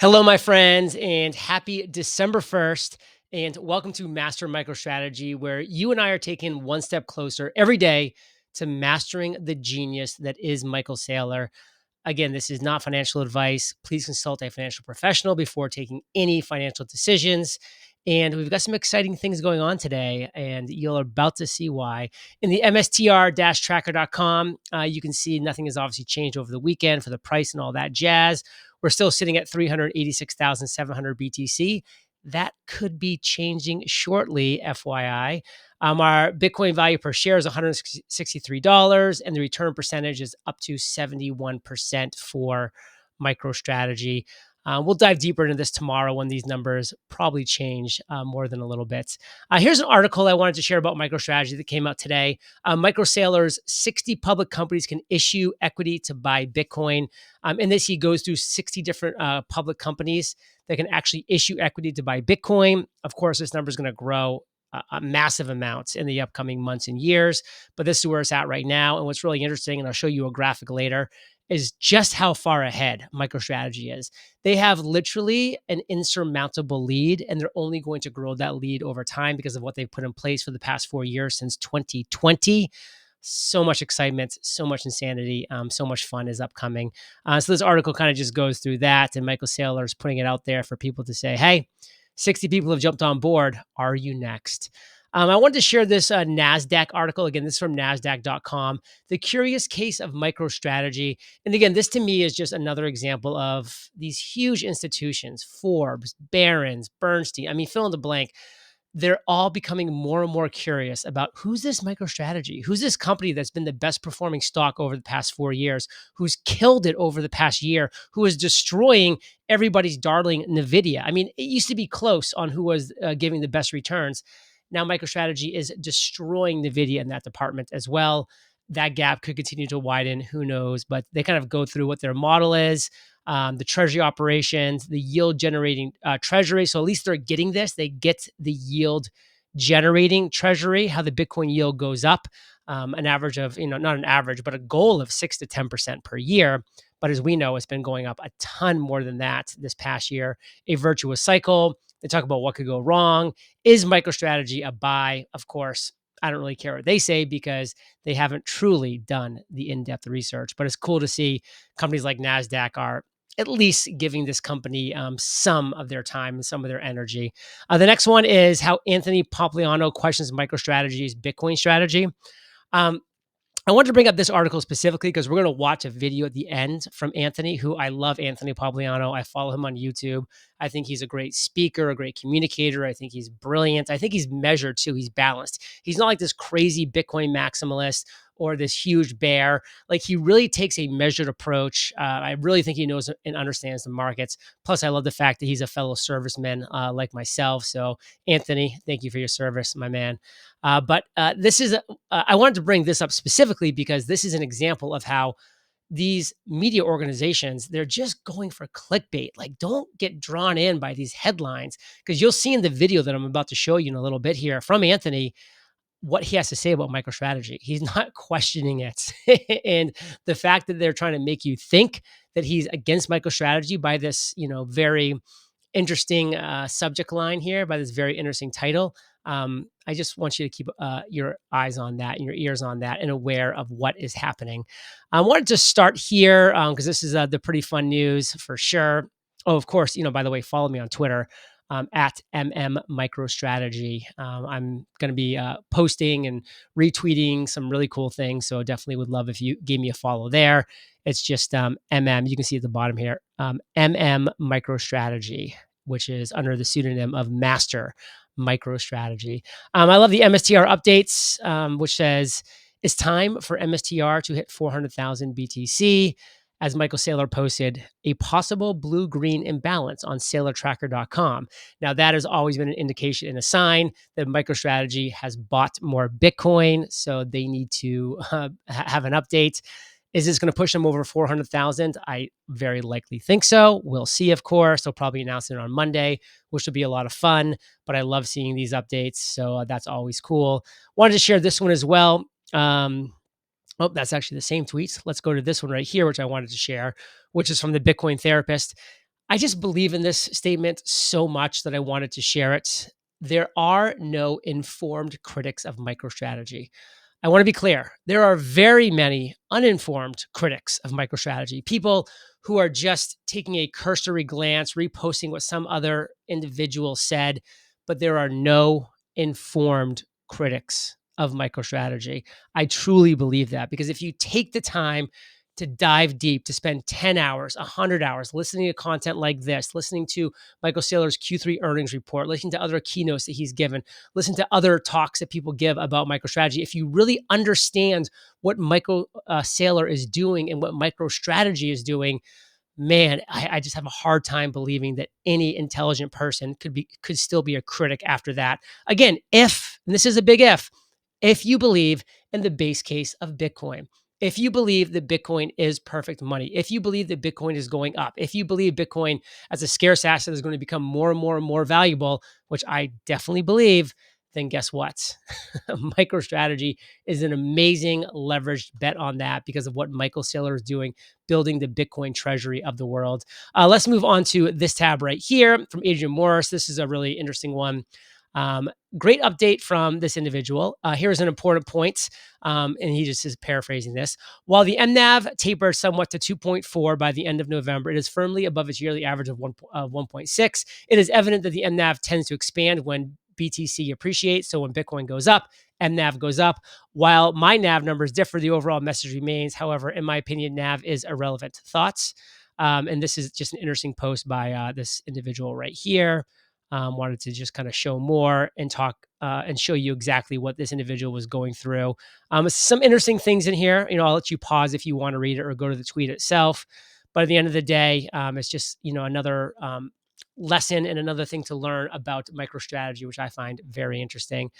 Hello, my friends, and happy December 1st. And welcome to Master MicroStrategy, where you and I are taking one step closer every day to mastering the genius that is Michael Saylor. Again, this is not financial advice. Please consult a financial professional before taking any financial decisions. And we've got some exciting things going on today, and you're about to see why. In the MSTR-tracker.com, you can see nothing has obviously changed over the weekend for the price and all that jazz. We're still sitting at 386,700 BTC. That could be changing shortly, FYI. Our Bitcoin value per share is $163, and the return percentage is up to 71% for MicroStrategy. We'll dive deeper into this tomorrow when these numbers probably change more than a little bit. Here's an article I wanted to share about MicroStrategy that came out today. Micro Saylor's 60 public companies can issue equity to buy Bitcoin. In this, he goes through 60 different public companies that can actually issue equity to buy Bitcoin. Of course, this number is going to grow massive amounts in the upcoming months and years, but this is where it's at right now. And what's really interesting, and I'll show you a graphic later, is just how far ahead MicroStrategy is. They have literally an insurmountable lead, and they're only going to grow that lead over time because of what they've put in place for the past 4 years since 2020. So much excitement, so much insanity, so much fun is upcoming. So this article kind of just goes through that, and Michael Saylor is putting it out there for people to say, hey, 60 people have jumped on board. Are you next? I wanted to share this NASDAQ article. Again, this is from NASDAQ.com. The Curious Case of MicroStrategy. And again, this to me is just another example of these huge institutions, Forbes, Barron's, Bernstein. I mean, fill in the blank. They're all becoming more and more curious about who's this MicroStrategy? Who's this company that's been the best performing stock over the past 4 years? Who's killed it over the past year? Who is destroying everybody's darling NVIDIA? I mean, it used to be close on who was giving the best returns. Now MicroStrategy is destroying NVIDIA in that department as well. That gap could continue to widen. Who knows? But they kind of go through what their model is, the treasury operations, the yield generating treasury. So at least they're getting this. They get the yield generating treasury, how the Bitcoin yield goes up, an average of, not an average, but a goal of 6 to 10% per year. But as we know, it's been going up a ton more than that this past year, a virtuous cycle. They talk about what could go wrong. Is MicroStrategy a buy? Of course, I don't really care what they say because they haven't truly done the in-depth research. But it's cool to see companies like NASDAQ are at least giving this company some of their time and some of their energy. The next one is how Anthony Pompliano questions MicroStrategy's Bitcoin strategy. Um, I wanted to bring up this article specifically because we're going to watch a video at the end from Anthony, who I love. Anthony Pompliano. I follow him on YouTube. I think he's a great speaker, a great communicator. I think he's brilliant. I think he's measured too. He's balanced. He's not like this crazy Bitcoin maximalist or this huge bear. Like, he really takes a measured approach. I really think he knows and understands the markets. Plus, I love the fact that he's a fellow serviceman like myself. So, Anthony, thank you for your service, my man. But this is, I wanted to bring this up specifically because this is an example of how these media organizations, they're just going for clickbait. Like, don't get drawn in by these headlines, because you'll see in the video that I'm about to show you in a little bit here from Anthony what he has to say about MicroStrategy. He's not questioning it. And the fact that they're trying to make you think that he's against MicroStrategy by this, very interesting subject line here, by this very interesting title. I just want you to keep your eyes on that and your ears on that and aware of what is happening. I wanted to start here because this is the pretty fun news for sure. Oh, of course, by the way, follow me on Twitter at MicroStrategy. I'm going to be posting and retweeting some really cool things. So definitely would love if you gave me a follow there. It's just MM. You can see at the bottom here, MicroStrategy, which is under the pseudonym of Master MicroStrategy. I love the MSTR updates, which says it's time for MSTR to hit 400,000 BTC. As Michael Saylor posted, a possible blue-green imbalance on SaylorTracker.com. Now, that has always been an indication and a sign that MicroStrategy has bought more Bitcoin, so they need to have an update. Is this going to push them over 400,000? I very likely think so. We'll see, of course. They'll probably announce it on Monday, which will be a lot of fun, but I love seeing these updates, so that's always cool. Wanted to share this one as well. Oh, that's actually the same tweet. Let's go to this one right here, which I wanted to share, which is from the Bitcoin Therapist. I just believe in this statement so much that I wanted to share it. There are no informed critics of MicroStrategy. I want to be clear. There are very many uninformed critics of MicroStrategy, people who are just taking a cursory glance, reposting what some other individual said, but there are no informed critics of MicroStrategy. I truly believe that because if you take the time to dive deep, to spend 10 hours, 100 hours listening to content like this, listening to Michael Saylor's Q3 earnings report, listening to other keynotes that he's given, listen to other talks that people give about MicroStrategy. If you really understand what Michael Saylor is doing and what MicroStrategy is doing, man, I just have a hard time believing that any intelligent person could still be a critic after that. Again, if, and this is a big if you believe in the base case of Bitcoin, if you believe that Bitcoin is perfect money, if you believe that Bitcoin is going up, if you believe Bitcoin as a scarce asset is going to become more and more and more valuable, which I definitely believe, then guess what? MicroStrategy is an amazing leveraged bet on that because of what Michael Saylor is doing, building the Bitcoin treasury of the world. Let's move on to this tab right here from Adrian Morris. This is a really interesting one. Um, Great update from this individual. Here's an important point, and he just is paraphrasing this. While the MNAV tapered somewhat to 2.4 by the end of November, it is firmly above its yearly average of 1.6. It is evident that the MNAV tends to expand when BTC appreciates. So when Bitcoin goes up, MNAV goes up. While my NAV numbers differ, the overall message remains. However, in my opinion, NAV is irrelevant. Thoughts? And this is just an interesting post by this individual right here. Wanted to just kind of show more and talk and show you exactly what this individual was going through. Some interesting things in here. I'll let you pause if you want to read it or go to the tweet itself. But at the end of the day, it's just another lesson and another thing to learn about MicroStrategy, which I find very interesting.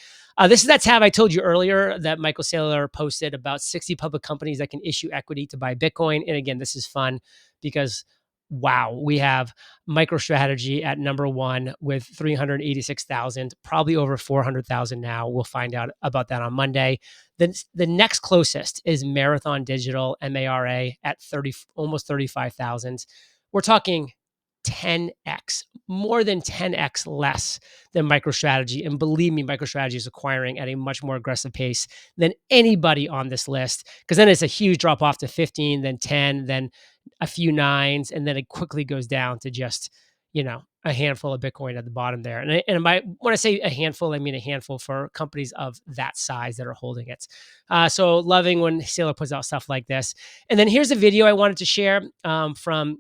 This is that tab I told you earlier that Michael Saylor posted about 60 public companies that can issue equity to buy Bitcoin. And again, this is fun because wow, we have MicroStrategy at number one with 386,000, probably over 400,000 now. We'll find out about that on Monday. Then the next closest is Marathon Digital, MARA, at almost 35,000. We're talking 10x, more than 10x less than MicroStrategy. And believe me, MicroStrategy is acquiring at a much more aggressive pace than anybody on this list, because then it's a huge drop off to 15, then 10, then a few nines, and then it quickly goes down to just, a handful of Bitcoin at the bottom there. When I say a handful, I mean a handful for companies of that size that are holding it. So loving when Saylor puts out stuff like this. And then here's a video I wanted to share from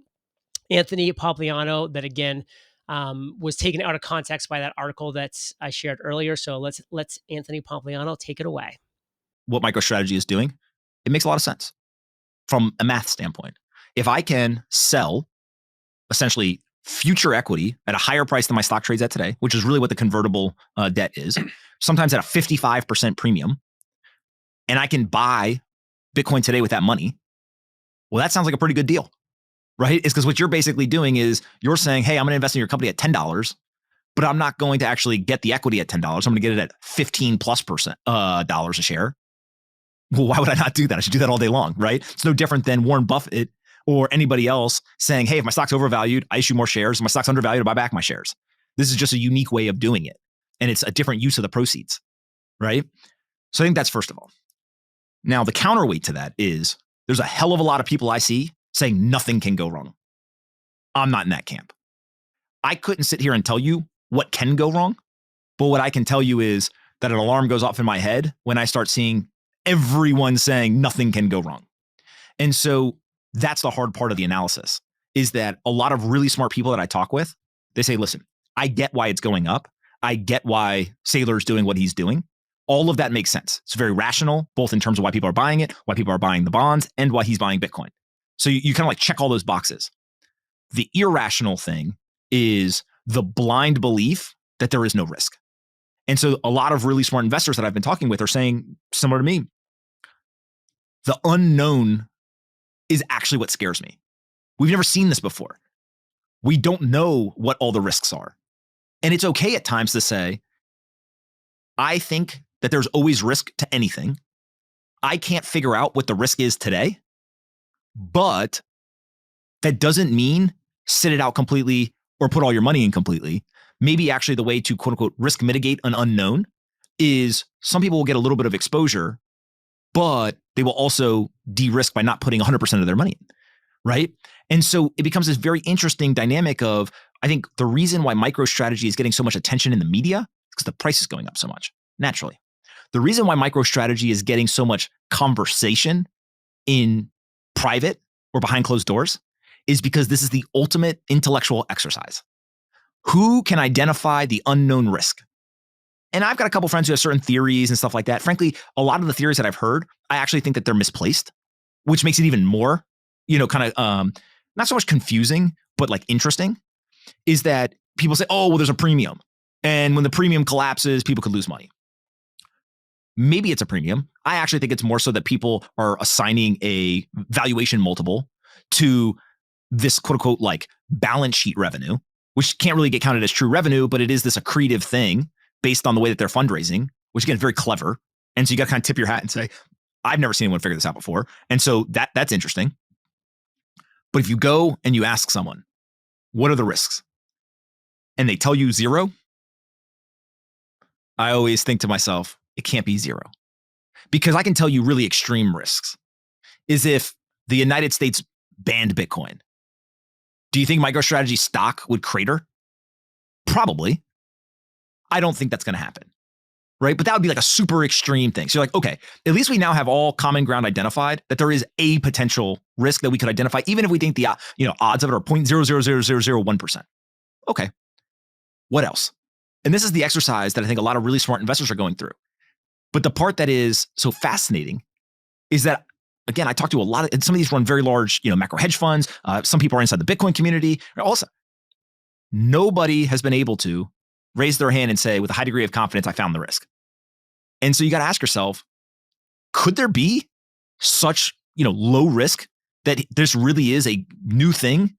Anthony Pompliano that again was taken out of context by that article that I shared earlier. So let's Anthony Pompliano take it away. What MicroStrategy is doing, it makes a lot of sense from a math standpoint. If I can sell essentially future equity at a higher price than my stock trades at today, which is really what the convertible debt is, sometimes at a 55% premium, and I can buy Bitcoin today with that money, well, that sounds like a pretty good deal, right? It's because what you're basically doing is you're saying, hey, I'm going to invest in your company at $10, but I'm not going to actually get the equity at $10. I'm going to get it at 15+ dollars a share. Well, why would I not do that? I should do that all day long, right? It's no different than Warren Buffett or anybody else saying, hey, if my stock's overvalued, I issue more shares. If my stock's undervalued, I buy back my shares. This is just a unique way of doing it. And it's a different use of the proceeds, right? So I think that's first of all. Now, the counterweight to that is there's a hell of a lot of people I see saying nothing can go wrong. I'm not in that camp. I couldn't sit here and tell you what can go wrong, but what I can tell you is that an alarm goes off in my head when I start seeing everyone saying nothing can go wrong. And so that's the hard part of the analysis, is that a lot of really smart people that I talk with, they say, listen, I get why it's going up. I get why Saylor's doing what he's doing. All of that makes sense. It's very rational, both in terms of why people are buying it, why people are buying the bonds, and why he's buying Bitcoin. So you kind of like check all those boxes. The irrational thing is the blind belief that there is no risk. And so a lot of really smart investors that I've been talking with are saying, similar to me, the unknown is actually what scares me. We've never seen this before. We don't know what all the risks are. And it's okay at times to say, I think that there's always risk to anything. I can't figure out what the risk is today, but that doesn't mean sit it out completely, or put all your money in completely. Maybe actually the way to quote unquote risk mitigate an unknown is some people will get a little bit of exposure, but they will also de-risk by not putting 100% of their money in, right? And so it becomes this very interesting dynamic of, I think the reason why MicroStrategy is getting so much attention in the media is because the price is going up so much, naturally. The reason why MicroStrategy is getting so much conversation in private or behind closed doors is because this is the ultimate intellectual exercise. Who can identify the unknown risk? And I've got a couple friends who have certain theories and stuff like that. Frankly, a lot of the theories that I've heard, I actually think that they're misplaced, which makes it even more, kind of not so much confusing, but like interesting, is that people say, oh, well, there's a premium. And when the premium collapses, people could lose money. Maybe it's a premium. I actually think it's more so that people are assigning a valuation multiple to this quote unquote like balance sheet revenue, which can't really get counted as true revenue, but it is this accretive thing based on the way that they're fundraising, which again, is very clever. And so you got to kind of tip your hat and say, I've never seen anyone figure this out before. And so that's interesting. But if you go and you ask someone, what are the risks? And they tell you 0, I always think to myself, it can't be 0. Because I can tell you really extreme risks is if the United States banned Bitcoin. Do you think MicroStrategy stock would crater? Probably. I don't think that's going to happen, right? But that would be like a super extreme thing. So you're like, okay, at least we now have all common ground identified that there is a potential risk that we could identify, even if we think the odds of it are 0.000001%. Okay, what else? And this is the exercise that I think a lot of really smart investors are going through. But the part that is so fascinating is that, again, I talked to a lot of, and some of these run very large, macro hedge funds. Some people are inside the Bitcoin community. Also, nobody has been able to raise their hand and say with a high degree of confidence, I found the risk. And so you got to ask yourself, could there be such, low risk that this really is a new thing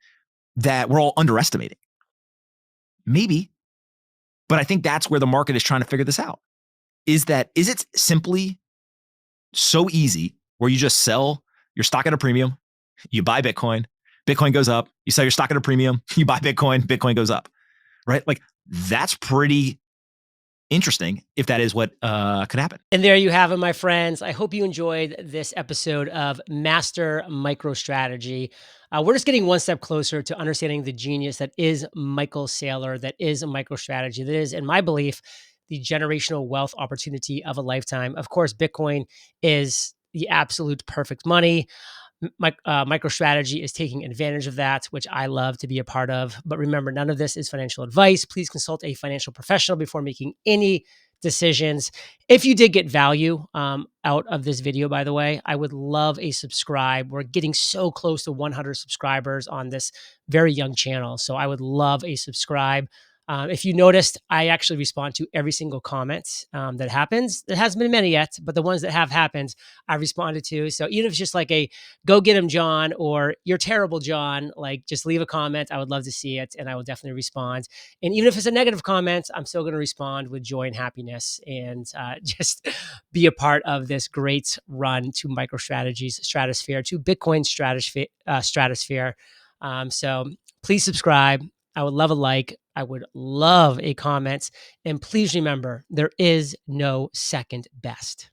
that we're all underestimating? Maybe. But I think that's where the market is trying to figure this out. Is it simply so easy where you just sell your stock at a premium, you buy Bitcoin, Bitcoin goes up, you sell your stock at a premium, you buy Bitcoin, Bitcoin goes up, right? Like that's pretty interesting if that is what could happen. And there you have it, my friends. I hope you enjoyed this episode of Master MicroStrategy. We're just getting one step closer to understanding the genius that is Michael Saylor, that is a MicroStrategy, that is, in my belief, the generational wealth opportunity of a lifetime. Of course, Bitcoin is the absolute perfect money. MicroStrategy is taking advantage of that, which I love to be a part of. But remember, none of this is financial advice. Please consult a financial professional before making any decisions. If you did get value out of this video, by the way, I would love a subscribe. We're getting so close to 100 subscribers on this very young channel. So I would love a subscribe. If you noticed, I actually respond to every single comment that happens. There hasn't been many yet, but the ones that have happened, I responded to. So even if it's just like a go get him, John, or you're terrible, John, like just leave a comment. I would love to see it and I will definitely respond. And even if it's a negative comment, I'm still going to respond with joy and happiness and just be a part of this great run to MicroStrategy's stratosphere, to Bitcoin stratosphere. So please subscribe. I would love a like. I would love a comment. And please remember, there is no second best.